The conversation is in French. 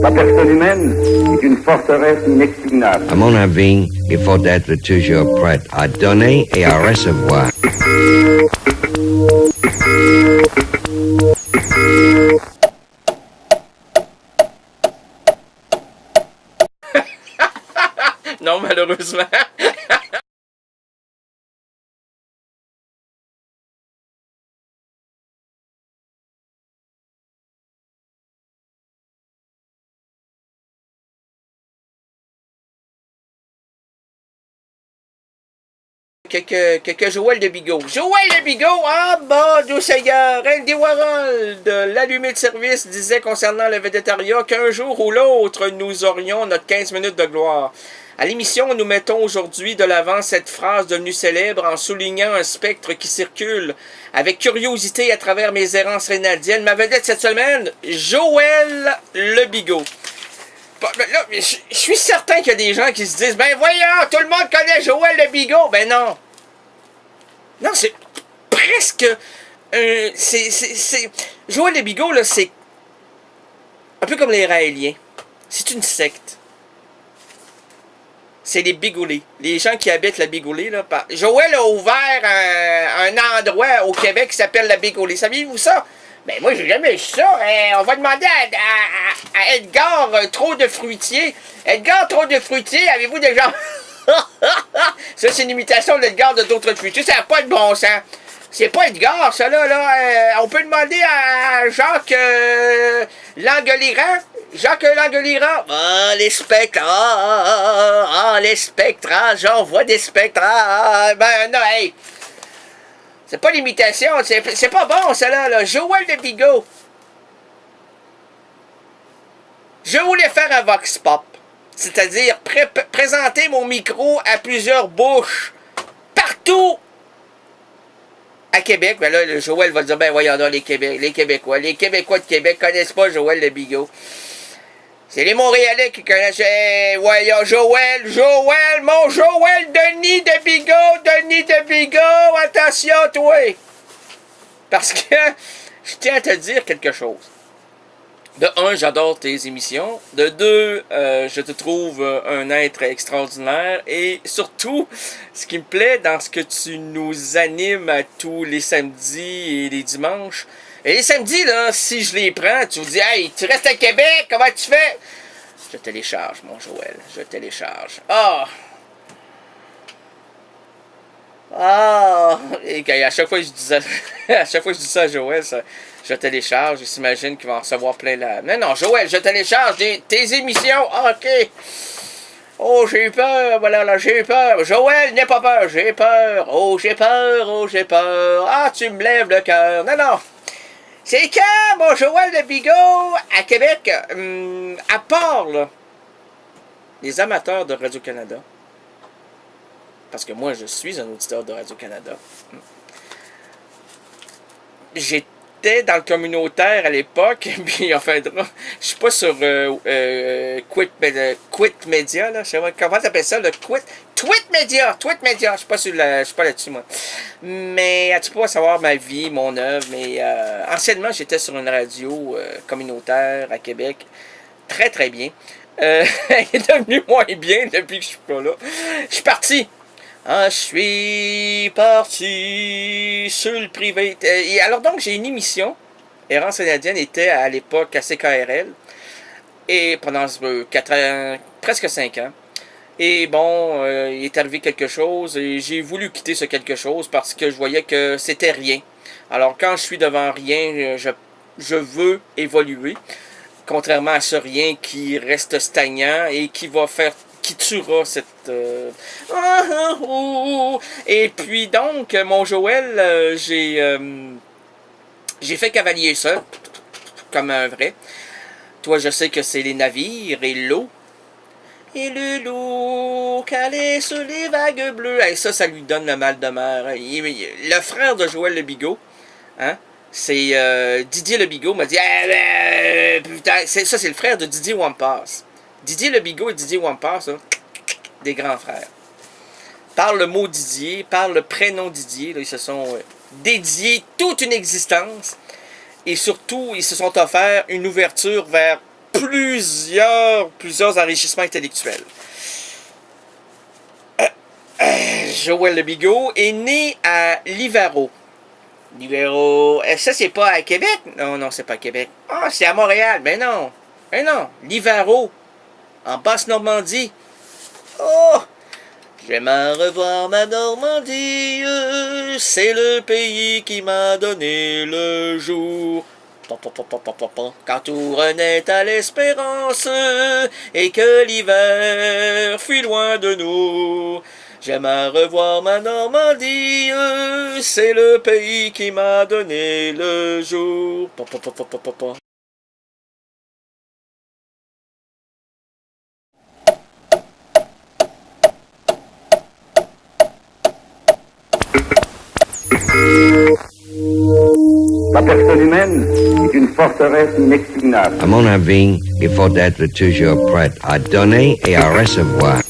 La personne humaine est une forteresse inexpugnable. À mon avis, il faut être toujours prêt à donner et à recevoir. Non, malheureusement. Quelques Joël de Bigot. Joël de Bigot, ah bah, Dieu Seigneur, Andy Warhol de l'allumé de service disait concernant le végétariat qu'un jour ou l'autre, nous aurions notre 15 minutes de gloire. À l'émission, nous mettons aujourd'hui de l'avant cette phrase devenue célèbre en soulignant un spectre qui circule avec curiosité à travers mes errances rénadiennes. Ma vedette cette semaine, Joël Le Bigot. Là, je suis certain qu'il y a des gens qui se disent « Ben voyons, tout le monde connaît Joël Le Bigot! » Ben non. Non, c'est presque... Joël Le Bigot, là, c'est un peu comme les Raéliens. C'est une secte. C'est les Bigoulés. Les gens qui habitent la Bigoulée, là. Joël a ouvert un endroit au Québec qui s'appelle la Bigoulée. Saviez-vous ça? Ben moi, j'ai jamais vu ça. On va demander à Edgar Trop de Fruitier. Edgar Trop de Fruitier, avez-vous déjà... Ça, c'est une imitation d'Edgar de d'autres Fruitier. Ça n'a pas de bon sens. C'est pas Edgar, ça, là. On peut demander à Jacques Langueliran. Jacques Langueliran. Ah, les spectres. Les spectres. J'en vois des spectres. Ben, non, hey. C'est pas l'imitation, c'est pas bon, ça là. Joël de Bigot. Je voulais faire un vox pop, c'est-à-dire présenter mon micro à plusieurs bouches, partout à Québec. Ben là, Joël va dire, ben voyons donc, les Québécois de Québec connaissent pas Joël de Bigot. C'est les Montréalais qui connaissent. Voyons, Joël, mon Joël, Denis de Bigot, attention, toi! Parce que je tiens à te dire quelque chose. De un, j'adore tes émissions. De deux, je te trouve un être extraordinaire. Et surtout, ce qui me plaît dans ce que tu nous animes à tous les samedis et les dimanches. Et les samedis, là, si je les prends, tu me dis, hey, tu restes à Québec, comment tu fais? Je télécharge, mon Joël, je télécharge. Et à chaque fois que je dis ça, à Joël, je télécharge, il s'imagine qu'il va en recevoir plein là. Non, Joël, je télécharge tes émissions. OK. Oh, j'ai eu peur, voilà, là, j'ai eu peur. Joël, n'aie pas peur, j'ai peur. Oh, j'ai peur. Ah, tu me lèves le cœur. Non. C'est quand, mon Joël de Bigot, à Québec, à part, là, les amateurs de Radio-Canada, parce que moi, je suis un auditeur de Radio-Canada, j'étais dans le communautaire à l'époque, puis enfin, je suis pas sur Quit Media, là, je sais pas, comment t'appelles ça, le Tweet Media, je suis pas là-dessus, moi. Mais tu peux savoir ma vie, mon œuvre, mais anciennement, j'étais sur une radio communautaire à Québec, très très bien. Elle est devenue moins bien depuis que je suis pas là. Je suis parti. Je suis parti sur le privé. Et alors donc, j'ai une émission. Errance Canadienne était à l'époque à CKRL. Et pendant 4 ans, presque 5 ans. Et bon, il est arrivé quelque chose. Et j'ai voulu quitter ce quelque chose parce que je voyais que c'était rien. Alors quand je suis devant rien, je veux évoluer. Contrairement à ce rien qui reste stagnant et qui tuera cette... Et puis donc, mon Joël, j'ai fait cavalier seul, comme un vrai. Toi, je sais que c'est les navires et l'eau. Et le loup calé sur les vagues bleues. Et ça lui donne le mal de mer. Le frère de Joël Le Bigot, hein? C'est Didier Le Bigot m'a dit putain, ça c'est le frère de Didier Wampas. Didier Le Bigot et Didier Wampas, hein, des grands frères. Par le mot Didier, par le prénom Didier, là, ils se sont dédiés toute une existence. et surtout, ils se sont offerts une ouverture vers plusieurs enrichissements intellectuels. Joël Le Bigot est né à Livaro. Livaro, ça c'est pas à Québec? Non, c'est pas à Québec. Ah, c'est à Montréal. Ben non. Livaro, en Basse-Normandie. Oh! J'aime à revoir ma Normandie, c'est le pays qui m'a donné le jour. Quand tout renaît à l'espérance, et que l'hiver fuit loin de nous. J'aime à revoir ma Normandie, c'est le pays qui m'a donné le jour. La personne humaine est une forteresse inexpugnable. À mon avis, il faut être toujours prêt à donner et à recevoir.